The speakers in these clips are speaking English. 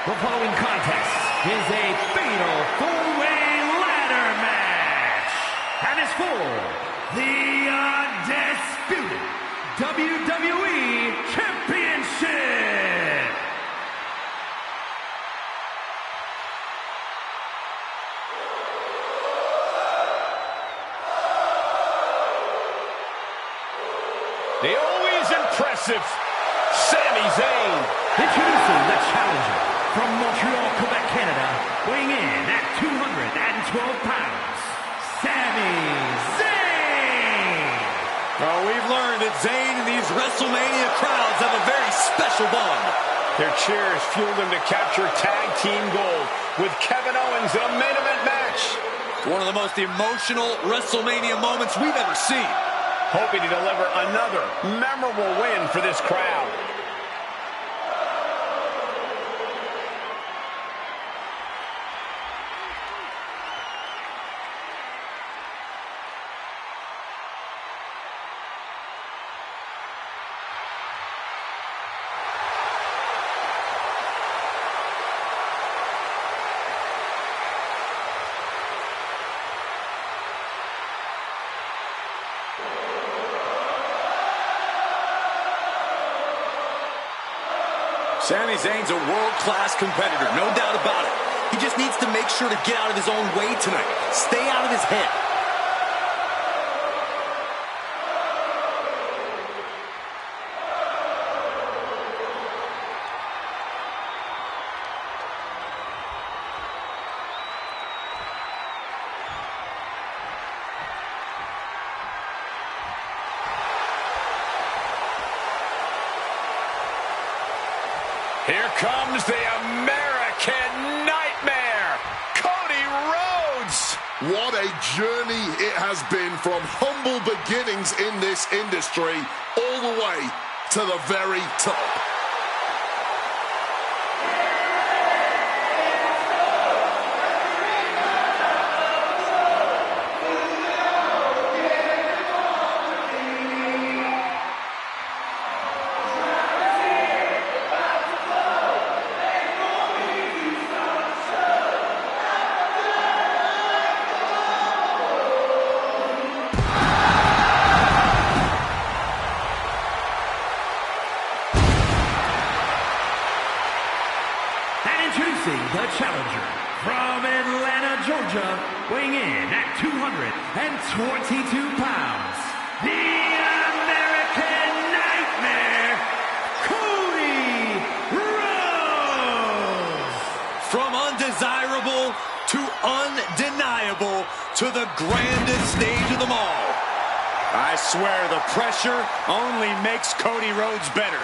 The following contest is a fatal four-way ladder match and is for the undisputed WWE Championship. The always impressive Sami Zayn. Introducing the challenger from Montreal, Quebec, Canada, weighing in at 212 pounds, Sami Zayn. Oh, we've learned that Zayn and these WrestleMania crowds have a very special bond. Their cheers fueled him to capture tag team gold with Kevin Owens in a main event match. One of the most emotional WrestleMania moments we've ever seen. Hoping to deliver another memorable win for this crowd. Sami Zayn's a world-class competitor, no doubt about it. He just needs to make sure to get out of his own way tonight. Stay out of his head. Here comes the American Nightmare, Cody Rhodes. What a journey it has been from humble beginnings in this industry all the way to the very top. Introducing the challenger from Atlanta, Georgia, weighing in at 222 pounds, the American Nightmare, Cody Rhodes. From undesirable to undeniable to the grandest stage of them all. I swear the pressure only makes Cody Rhodes better.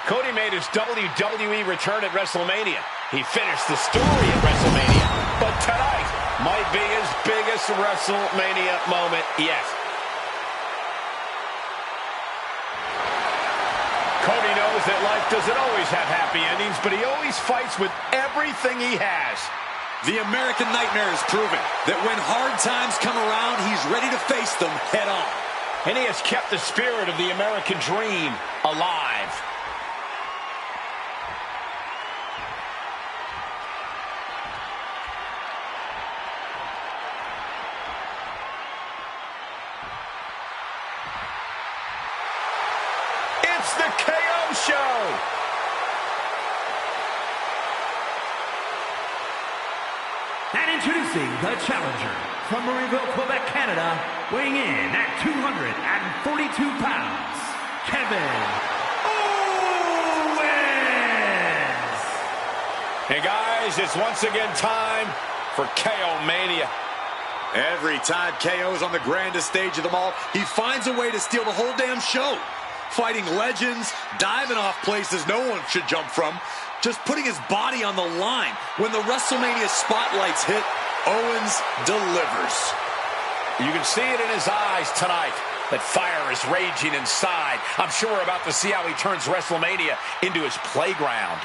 Cody made his WWE return at WrestleMania. He finished the story at WrestleMania. But tonight might be his biggest WrestleMania moment yet. Cody knows that life doesn't always have happy endings, but he always fights with everything he has. The American Nightmare has proven that when hard times come around, he's ready to face them head on. And he has kept the spirit of the American dream alive. It's the KO Show. And introducing the challenger from Marieville, Quebec, Canada, weighing in at 242 pounds, Kevin Owens. Hey guys, it's once again time for KO Mania. Every time KO's on the grandest stage of them all, he finds a way to steal the whole damn show. Fighting legends, diving off places no one should jump from, just putting his body on the line. When the WrestleMania spotlights hit, Owens delivers. You can see it in his eyes tonight. That fire is raging inside. I'm sure we're about to see how he turns WrestleMania into his playground.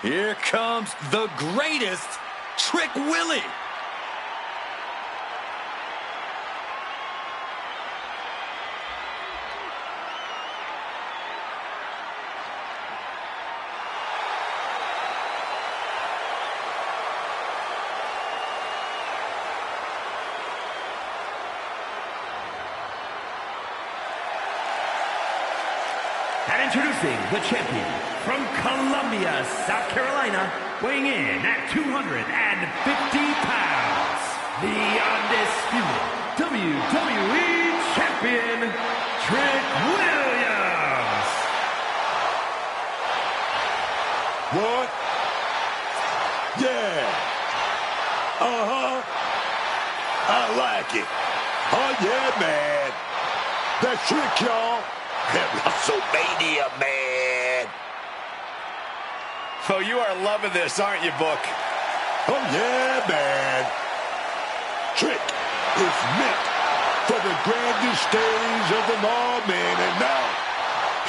Here comes the greatest, Trick Willie. And introducing the champion from Columbia, South Carolina, weighing in at 250 pounds, the undisputed WWE Champion, Trick Williams. What? Yeah. I like it. Oh, yeah, man. That Trick, y'all. WrestleMania, man. Oh, you are loving this, aren't you, Book? Oh, yeah, man. Trick is meant for the grandest stage of them all, man. And now,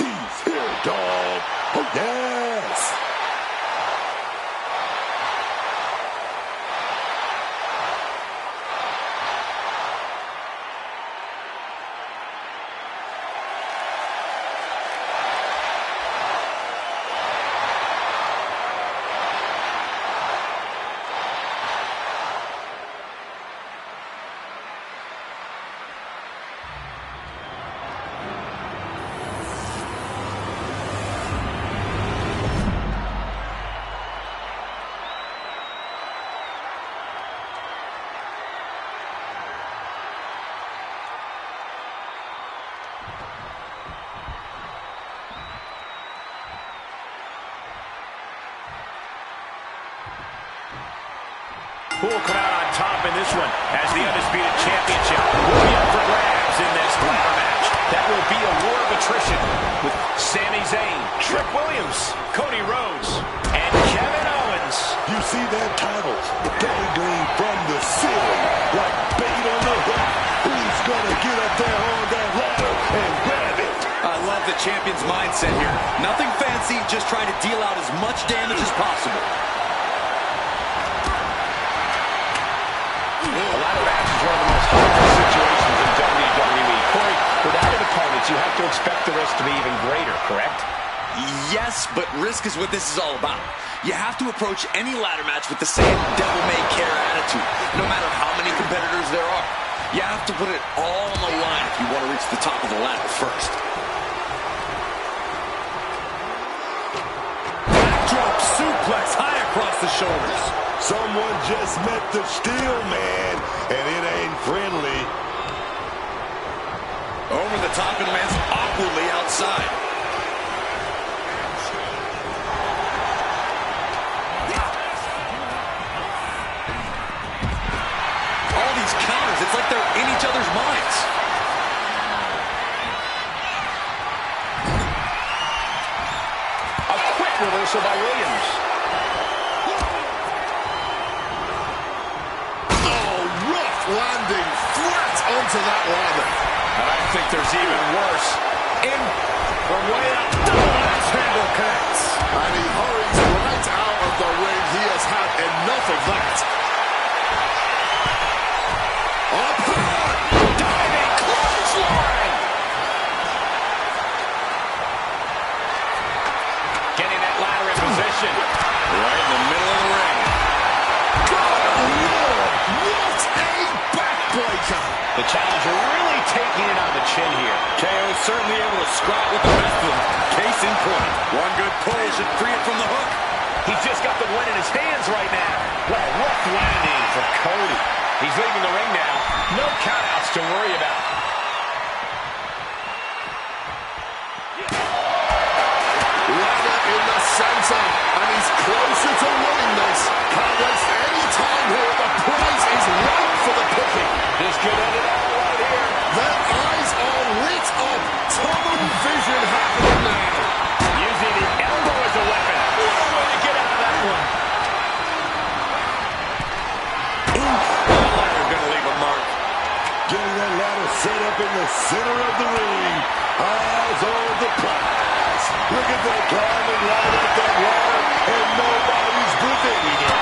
he's here, dog. Oh, yes. Who will come out on top in this one as the Undisputed Championship will be up for grabs in this ladder match? That will be a war of attrition with Sami Zayn, Trick Williams, Cody Rhodes, and Kevin Owens. You see their titles dangling from the ceiling like bait on the hook. Who's gonna get up there on that ladder and grab it? I love the champion's mindset here. Nothing fancy, just trying to deal out as much damage as possible. A ladder match is one of the most hard situations in WWE. Corey, without an opponent, you have to expect the risk to be even greater, correct? Yes, but risk is what this is all about. You have to approach any ladder match with the same devil-may-care attitude, no matter how many competitors there are. You have to put it all on the line if you want to reach the top of the ladder first. Backdrop suplex high across the shoulders. Someone just met the steel man, and it ain't friendly. Over the top and lands awkwardly outside. All these counters, it's like they're in each other's minds. A quick reversal by Williams. Landing flat onto that ladder. And I think there's even worse. In from way up. Double handle connects. And he hurries right out of the ring. He has had enough of that. Up high. Diving clothesline. Getting that ladder in position. Right in the middle of the ring. The challenger really taking it on the chin here. KO certainly able to scrap with the best of them. Case in point. One good pull should free it from the hook. He's just got the win in his hands right now. What a rough landing for Cody. He's leaving the ring now. No countouts to worry about. Ladder in the center, and he's closer to winning this. Can't waste any time here. The prize is ripe for the picking. This could end it all right here. Their eyes are lit up. Tunnel vision happening now. Using the elbow as a weapon. What a way to get out of that one. Oof. That ladder gonna leave a mark. Getting that ladder set up in the center of the ring. Eyes on the prize. this. Look at them climbing right up that ladder, and nobody's preventing it.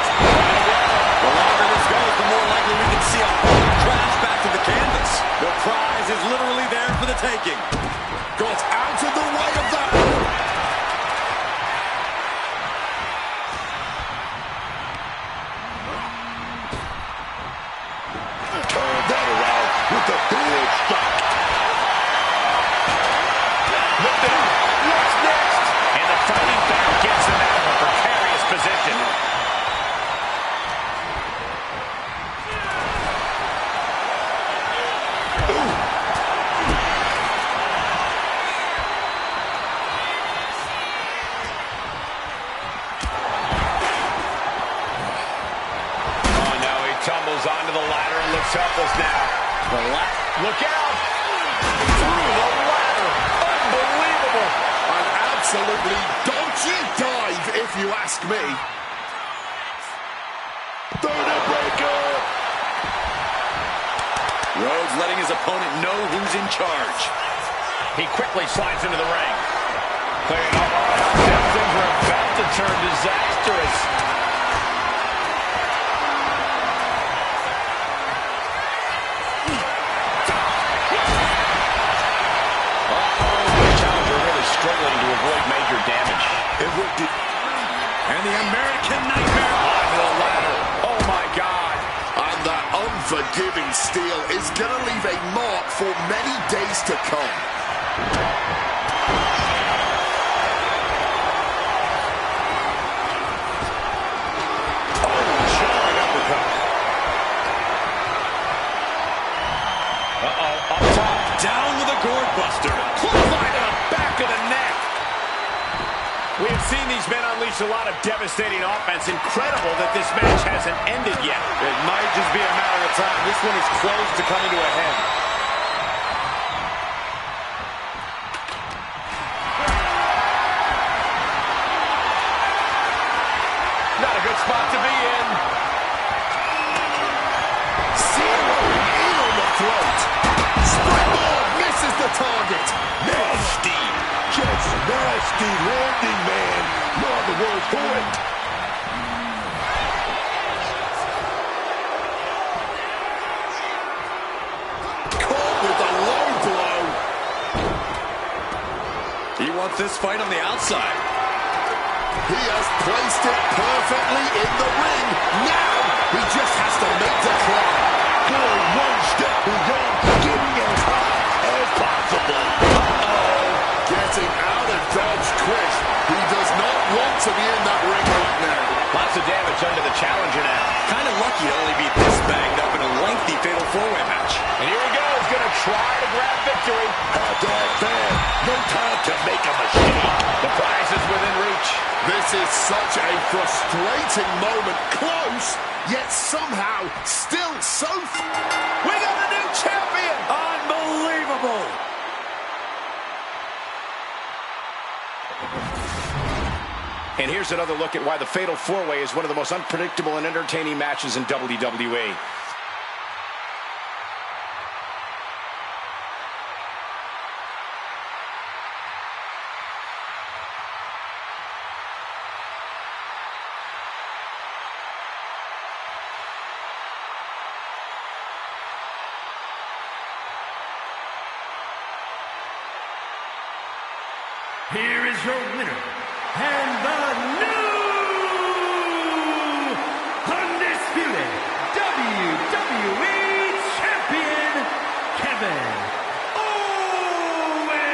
The longer this goes, the more likely we can see a hard crash back to the canvas. The prize is literally there for the taking. Got out of the way of that. Turn that around with a big strike. Lifted up. What's next? And the fighting back gets him out of a precarious position. Tumbles onto the ladder and looks helpless now. Look out! Through the ladder! Unbelievable! An absolutely dodgy dive, if you ask me. Third breaker! Rhodes letting his opponent know who's in charge. He quickly slides into the ring. Clearing up. Things were about to turn disastrous. Struggling to avoid major damage. It would be. And the American Nightmare onto the ladder. Oh my God. And that unforgiving steel is going to leave a mark for many days to come. Jarring uppercut. Uh-oh, up top. down with a gourd buster. Clothesline to the back of the neck. We have seen these men unleash a lot of devastating offense. Incredible that this match hasn't ended yet. It might just be a matter of time. This one is close to coming to a head. Not a good spot to be in. Zeroing in on the throat. Springboard misses the target. Nasty. Just nasty landing, man. No other word for it. Caught with a low blow. He wants this fight on the outside. He has placed it perfectly in the ring. Now he just has to make the climb. Going one step beyond, getting as high as possible. Uh-oh. Getting out of dodge quick. He does not want to be in that ring right now. Lots of damage under the challenger now. Kind of lucky to only be this banged up in a lengthy fatal four-way match. And here he goes, going to try to grab victory. Hot dog fan, no time to make a machine. The prize is within reach. This is such a frustrating moment. Close, yet somehow still so... We got a new champion! Unbelievable! And here's another look at why the Fatal 4-Way is one of the most unpredictable and entertaining matches in WWE. Here is your winner, and the new undisputed WWE Champion, Kevin Owens!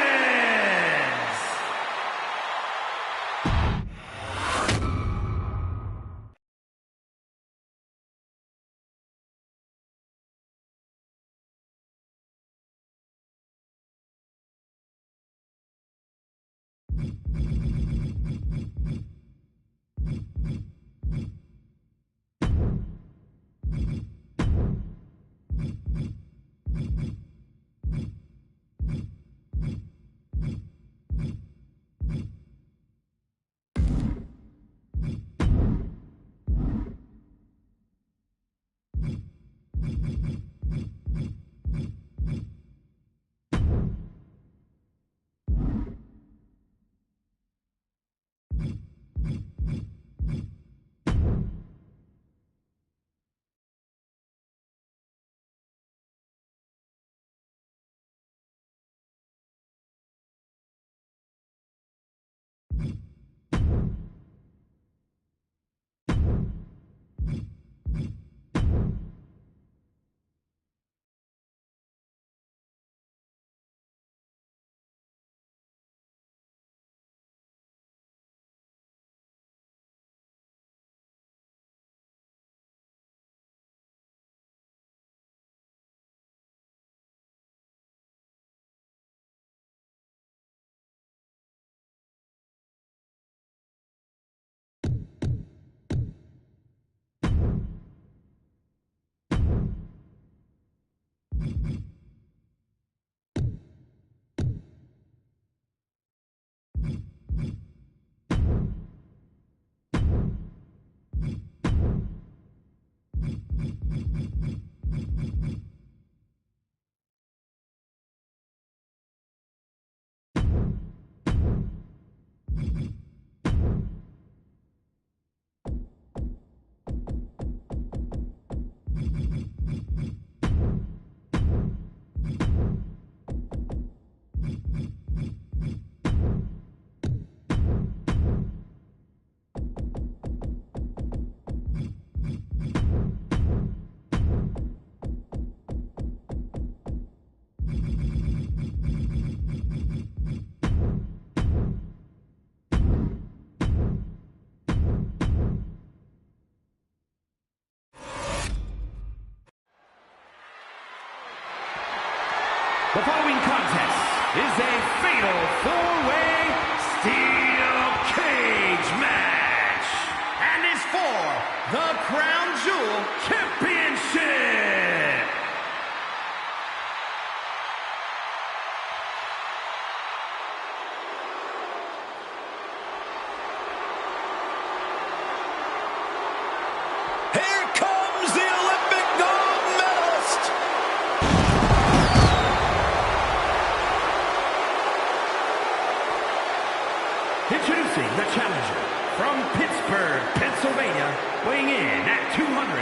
Introducing the challenger from Pittsburgh, Pennsylvania, weighing in at 237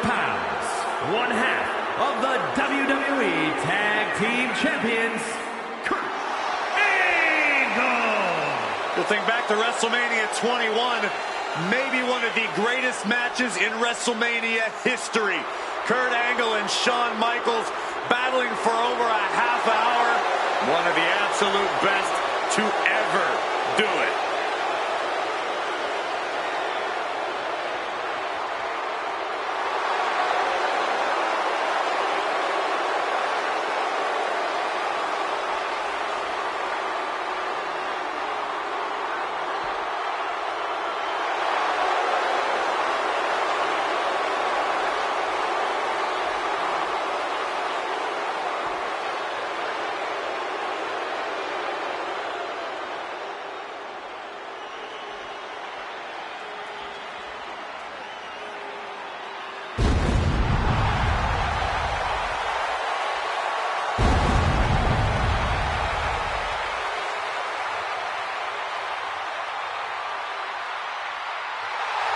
pounds, one half of the WWE Tag Team Champions, Kurt Angle. To think back to WrestleMania 21, maybe one of the greatest matches in WrestleMania history. Kurt Angle and Shawn Michaels battling for over a half hour. One of the absolute best to ever do it.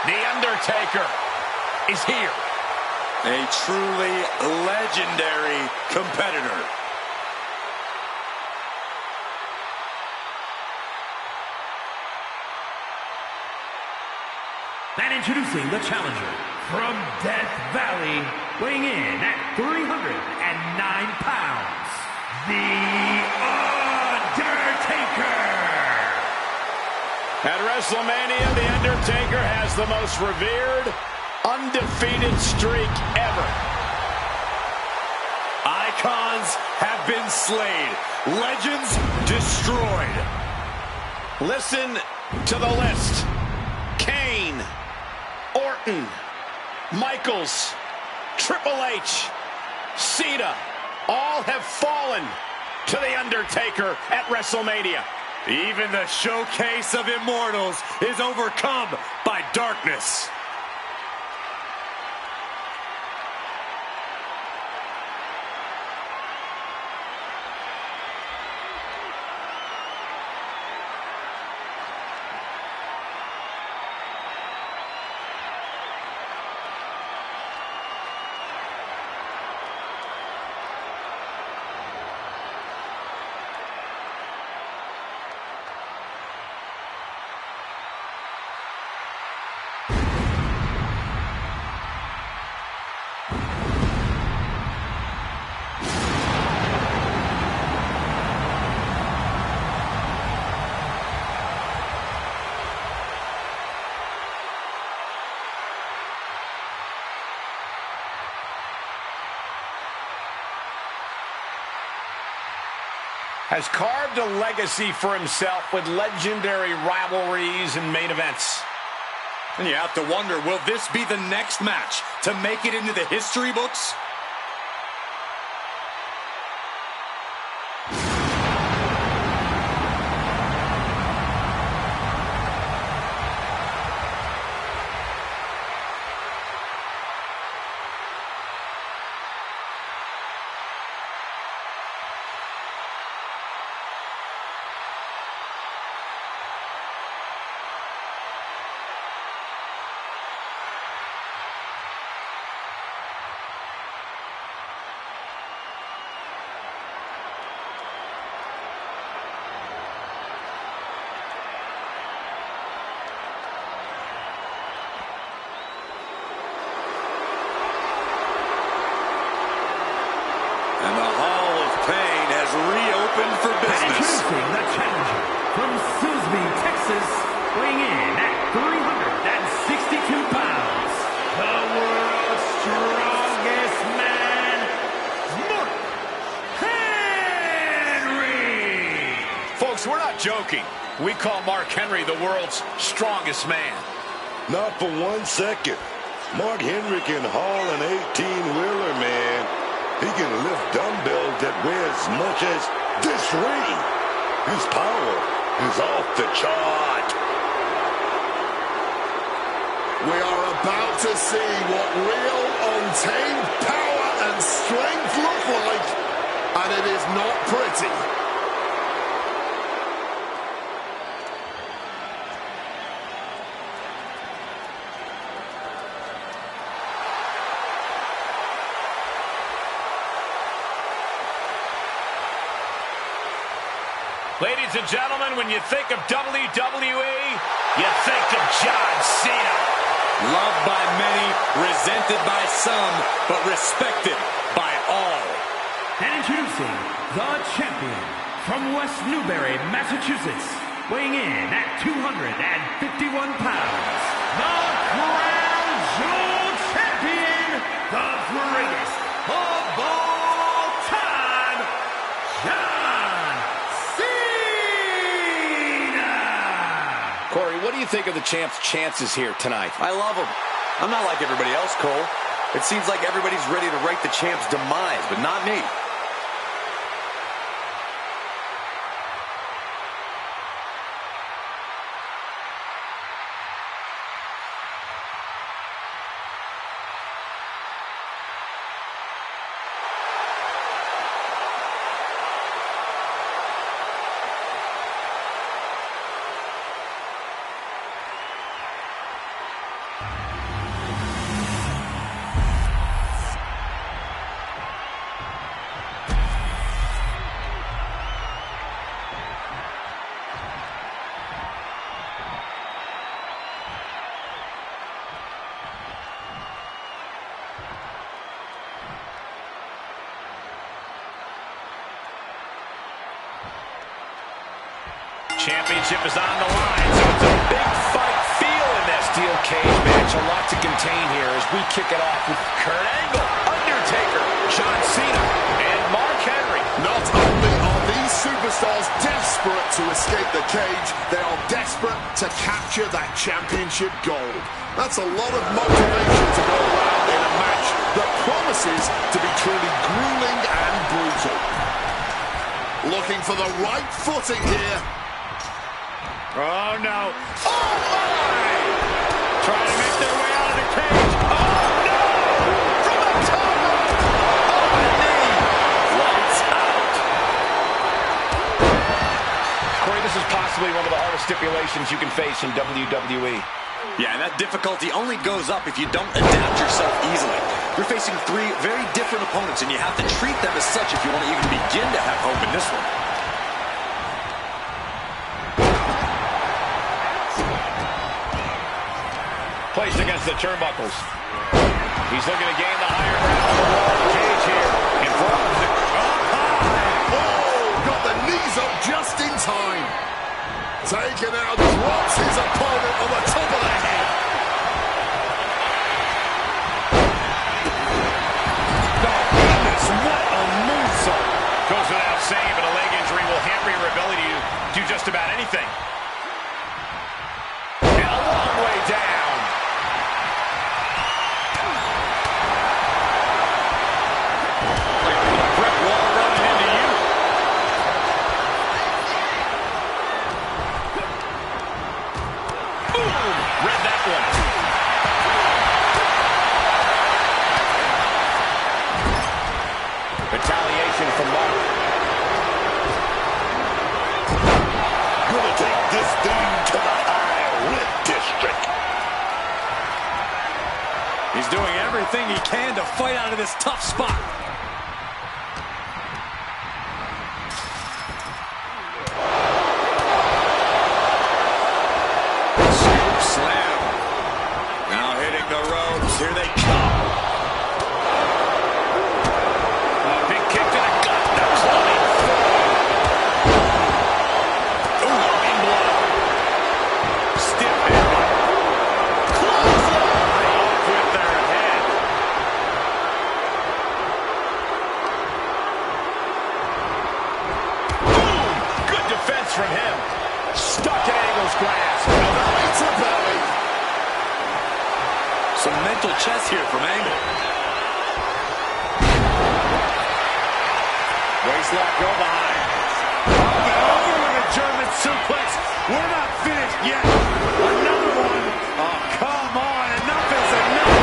The Undertaker is here. A truly legendary competitor. And introducing the challenger from Death Valley, weighing in at 309 pounds, The Undertaker. At WrestleMania, The Undertaker has the most revered, undefeated streak ever. Icons have been slain. Legends destroyed. Listen to the list. Kane, Orton, Michaels, Triple H, Cena, all have fallen to The Undertaker at WrestleMania. Even the showcase of immortals is overcome by darkness. Has carved a legacy for himself with legendary rivalries and main events. And you have to wonder, will this be the next match to make it into the history books? And the Hall of Pain has reopened for business. Introducing the challenger from Silsbee, Texas, weighing in at 362 pounds, the world's strongest man, Mark Henry. Folks, we're not joking. We call Mark Henry the world's strongest man. Not for 1 second. Mark Henry can haul an 18-wheeler, man. He can lift dumbbells that weigh as much as this ring. His power is off the chart. We are about to see what real untamed power and strength look like, and it is not pretty. Ladies and gentlemen, when you think of WWE, you think of John Cena. Loved by many, resented by some, but respected by all. And introducing the champion from West Newbury, Massachusetts, weighing in at 251 pounds, the Crown Jewel Champion, the greatest of all time, John Cena! Corey, what do you think of the champ's chances here tonight? I love him. I'm not like everybody else, Cole. It seems like everybody's ready to write the champ's demise, but not me. Championship is on the line, so it's a big fight feel in this steel cage match. A lot to contain here as we kick it off with Kurt Angle, Undertaker, John Cena, and Mark Henry. Not only are these superstars desperate to escape the cage, they are desperate to capture that championship gold. That's a lot of motivation to go around in a match that promises to be truly grueling and brutal. Looking for the right footing here. Oh, no. Oh, my! Trying to make their way out of the cage. Oh, no! From the top rope. Oh, the knee. Lights out. Corey, this is possibly one of the hardest stipulations you can face in WWE. Yeah, and that difficulty only goes up if you don't adapt yourself easily. You're facing three very different opponents, and you have to treat them as such if you want to even begin to have hope in this one. Placed against the turnbuckles. He's looking to gain the higher ground on the wall of the cage here. In front of the... Oh, got the knees up just in time. Taken out, drops his opponent on the top of the head. Oh, goodness, what a moonsault. Goes without saying, but a leg injury will hamper your ability to do just about anything. And a long way down. Retaliation from Mark. Gonna take this thing to the high-rip district. He's doing everything he can to fight out of this tough spot. Scoop slam. Now hitting the ropes. Here they come. From him. Stuck in Angle's grasp. Belly to belly. Some mental chess here from Angle. Waistlock go behind. Over with a German suplex. We're not finished yet. Another one. Oh, come on. Enough is enough.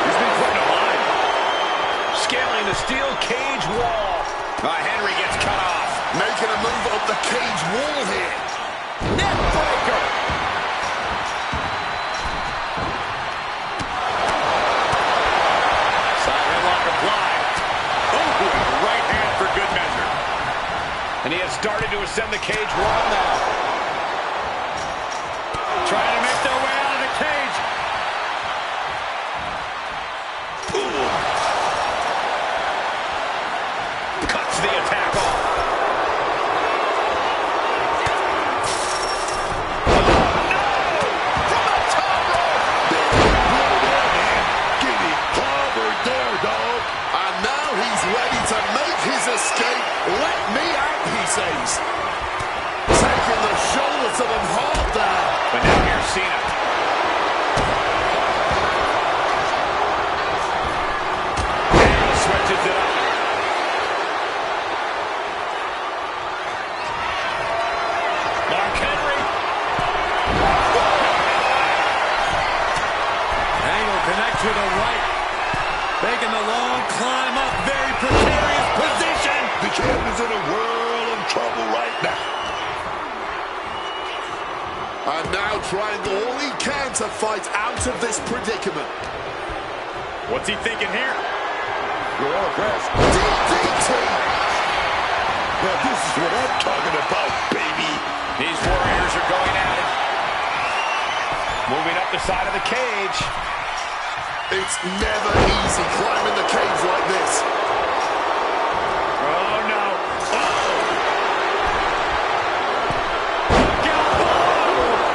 He's been put in a bind. Scaling the steel cage wall. Henry gets cut off. Making a move up the cage wall here. Neck breaker. Side headlock applied. Oh, right hand for good measure. And he has started to ascend the cage wall now. Trying to make their way out of the cage. Ooh. Cuts the attack off. Ready to make his escape. Let me out, he says. Taking the shoulder to them hard there. But now here's Cena. And he switches it up. Mark Henry. Angle connects with a right. Making the long climb up. Very precarious position. The champ is in a world of trouble right now. And now trying all he can to fight out of this predicament. What's he thinking here? You're all pressed. DDT. Now this is what I'm talking about, baby. These Warriors are going at it. Moving up the side of the cage. It's never easy climbing the cage like this. Oh, no.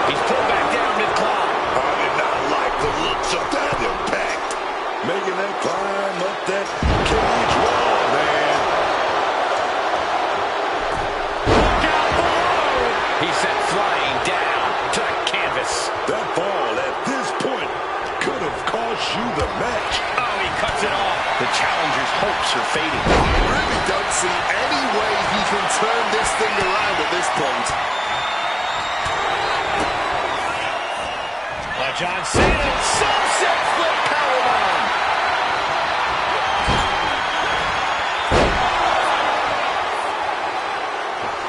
He's pulled back down mid-climb. I did not like the looks of that impact. Making that climb up that cage wall, man. He sent flying down to the canvas. That fall at this point could have cost you the match. Oh, he cuts it off. The challenger's hopes are fading. I really don't see any way he can turn this thing around at this point. John Cena, sunset flip powerbomb.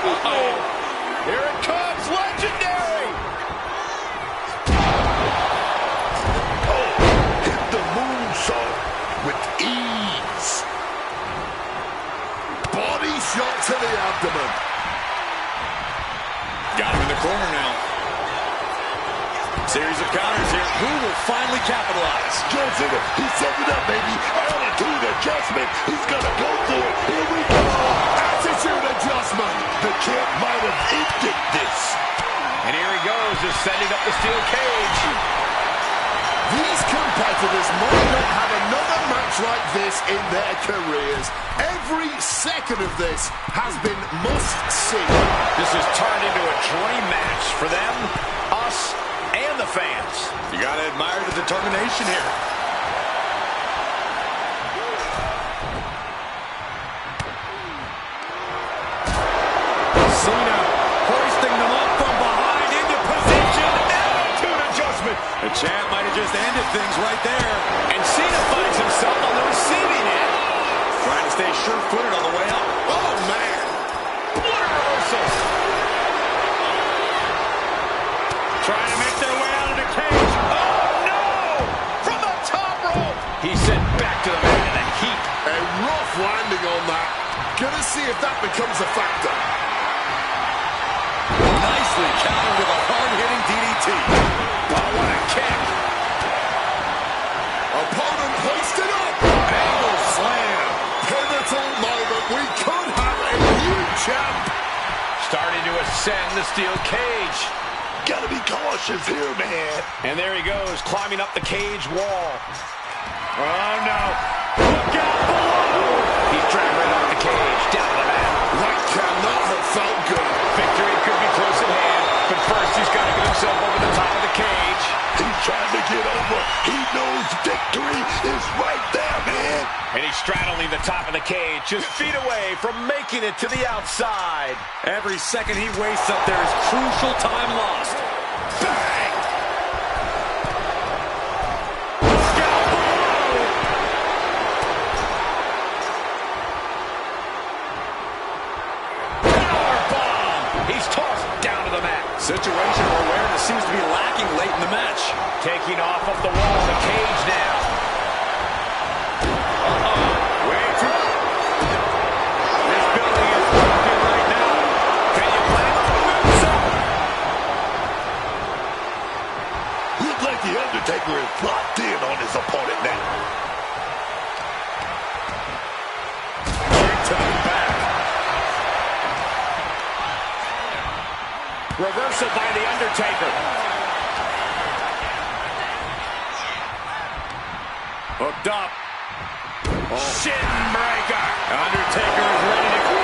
Uh-oh. Here it comes, legendary. Oh, hit the moonsault with ease. Body shot to the abdomen. Got him in the corner now. Series of counters here. Who will finally capitalize? John Cena, he's setting it up, baby. Attitude adjustment. He's gonna go for it. Here we go. Attitude adjustment. The champ might have ended this. And here he goes, ascending up the steel cage. These competitors might not have another match like this in their careers. Every second of this has been must-see. This has turned into a dream match for them, us, and the fans. You gotta admire the determination here. Cena hoisting them up from behind into position. Attitude adjustment. The champ might have just ended things right there. And Cena finds himself on the receiving end. Trying to stay sure-footed on the way up. Oh, man. What a reversal. Trying to make their way out of the cage. Oh, no! From the top rope. He's sent back to the mat in a heap. A rough landing on that. Gonna see if that becomes a factor. Nicely countered with a hard-hitting DDT. Oh, what a kick. Opponent hoisted up. Angle slam. Pivotal moment. We could have a new champ. Starting to ascend the steel cage. Gotta be cautious here, man. And there he goes, climbing up the cage wall. Oh, no. Look out below. He's dragged right off the cage, down to the mat. That cannot have felt good. Victory could be close at hand, but first he's got to get himself over the top of the cage. He's trying to get over. He knows victory is right there, man. And he's straddling the top of the cage, just feet away from making it to the outside. Every second he wastes up there is crucial time lost. Bang! He's tossed down to the mat. Situational awareness seems to be lacking late in the match. Taking off up the wall of the cage now. Way too. This building is broken right now. Reversal by The Undertaker. Hooked up. Shin breaker. Undertaker is ready to go.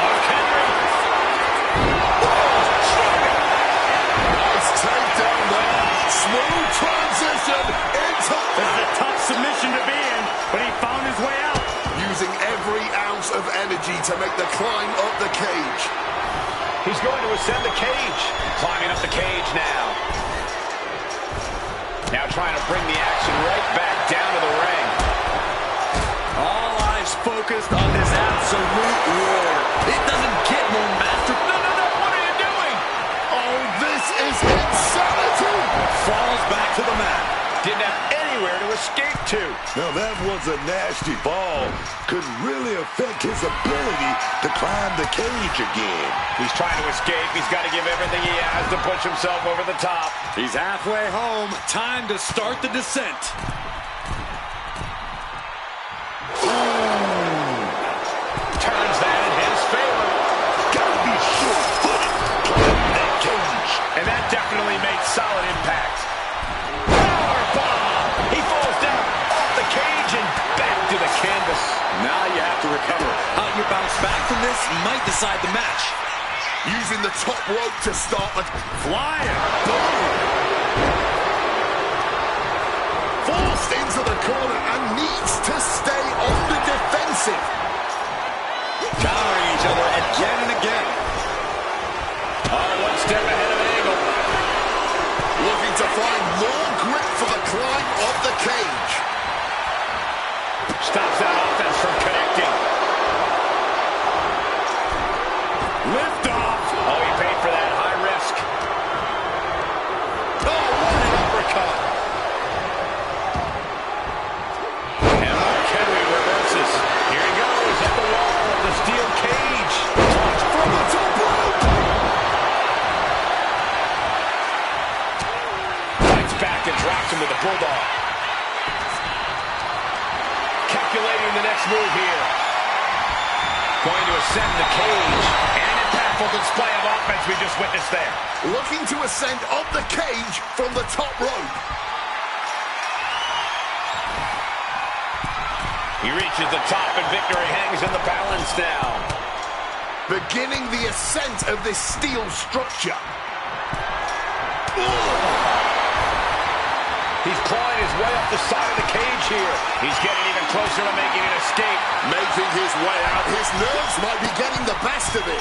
Mark Henry. Nice takedown there. Smooth transition into... This is a tough submission to be in, but he found his way out. Using every ounce of energy to make the climb up the cage. He's going to ascend the cage. Climbing up the cage now. Now trying to bring the action right back down to the ring. All eyes focused on this absolute war. It doesn't get more master. No, what are you doing? Oh, this is insanity! Falls back to the mat. Didn't have anywhere to escape to. Now that was a nasty fall. Could really affect his ability to climb the cage again. He's trying to escape. He's got to give everything he has to push himself over the top. He's halfway home. Time to start the descent. Turns that in his favor. Gotta be sure-footed climbing that cage. And that definitely made solid impact. Powerbomb! He falls down off the cage and back to the canvas. Now you have to recover. How you bounce back from this might decide the match. Using the top rope to start the... Flying. Boom. Forced into the corner and needs to stay on the defensive. Countering each other again and again. One step ahead of Angle. Looking to find more grip for the climb of the cage. Stops that offense from connecting. Lift off. Oh, he paid for that. High risk. Oh, what an uppercut. And Mark Henry reverses. Here he goes at the wall of the steel cage. Touch from the top rope. Fights back and drops him with a bulldog. Calculating the next move here. Going to ascend the cage. And an impactful display of offense we just witnessed there. Looking to ascend up the cage from the top rope. He reaches the top and victory hangs in the balance now. Beginning the ascent of this steel structure. He's clawing his way up the side of the cage here. He's getting even closer to making an escape. Making his way out. His nerves might be getting the best of it.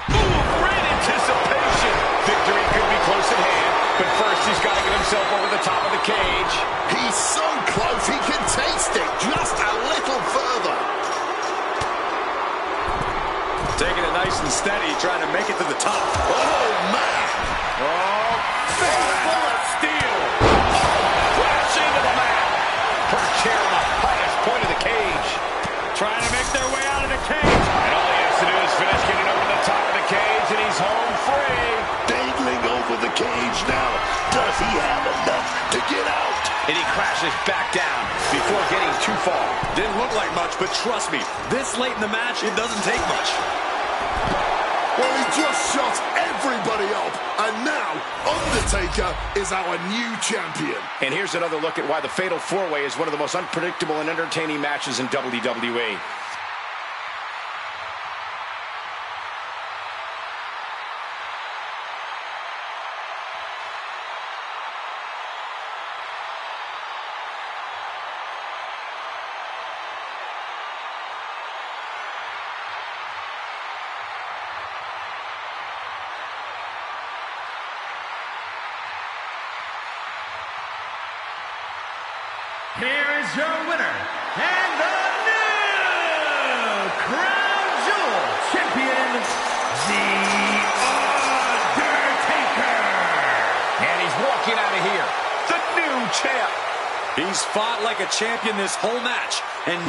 Ooh, great anticipation. Victory could be close at hand, but first he's got to get himself over the top of the cage. He's so close, he can taste it just a little further. Taking it nice and steady, trying to make it to the top. Oh, man. Oh, face full of steel. Crashing to the mat. Perched here on the highest point of the cage. Trying to make their way out of the cage. And all he has to do is finish getting over the top of the cage, and he's home free. Dangling over the cage now. Does he have enough to get out? And he crashes back down before getting too far. Didn't look like much, but trust me, this late in the match, it doesn't take much. Well, he just shot everybody up, and now Undertaker is our new champion. And here's another look at why the Fatal 4-Way is one of the most unpredictable and entertaining matches in WWE. Here is your winner, and the new Crown Jewel Champion, The Undertaker. And he's walking out of here, the new champ. He's fought like a champion this whole match, and